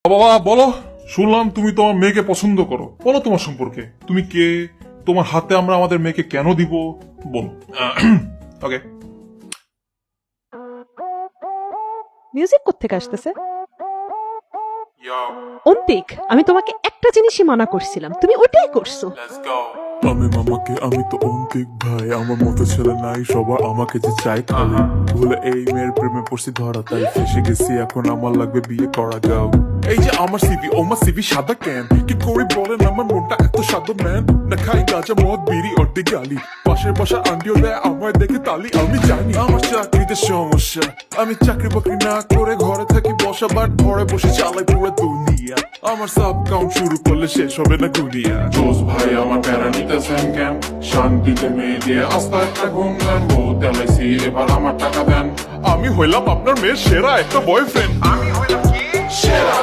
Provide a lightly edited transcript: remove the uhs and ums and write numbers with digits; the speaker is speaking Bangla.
বাবা বলো, শুনলাম তুমি তোমার মেয়েকে পছন্দ করো। বলো তোমার সম্পর্কে, তুমি কে, তোমার হাতে আমরা আমাদের মেয়েকে কেন দিব, বলো। ওকে। মিউজিক কোত্থেকে আসতেছে? অন্তিক, আমি তোমাকে একটা জিনিসই মানা করছিলাম, তুমি ওটাই করছো। আমি মামাকে, আমি তো অন্তিক ভাই, আমার মতো ছেলে নাই, সবার আমাকে যে চাই খালি। ভুলে এই মেয়ের প্রেমে পড়ছি ধরা, তাই ফেসে গেছি, এখন আমার লাগবে বিয়ে করা গাও। এই যে আমার সিভি, আমার সিভি সাদা কেন, কি করি বলেন, আমার মনটা এত সাদা ম্যান। না খাই গাঁজা মদ বিড়ি অর্ধেক গালি, পাশের বাসা আন্টিও দেয় আমার দেখে তালি। আমি জানি আমার চাকরিতে সমস্যা, আমি চাকরি বাকরি না করে ঘরে থাকি বসা, বাট ঘরে বসে চালাই পুরো দুনিয়া। আমার সাব কাউন্ট শুরু করলে শেষ হবে না দুনিয়া। জোস ভাই আমার প্যারা নিতেছেন কেন, শান্তিতে মেয়ে দিয়ে আস্তা একটা ঘুম দেন, বহুত এলাইছি এবার আমার টাকা দেন। আমি হইলাম আপনার মেয়ের সেরা একটা বয়ফ্রেন্ড। আমি হইলাম কি সেরা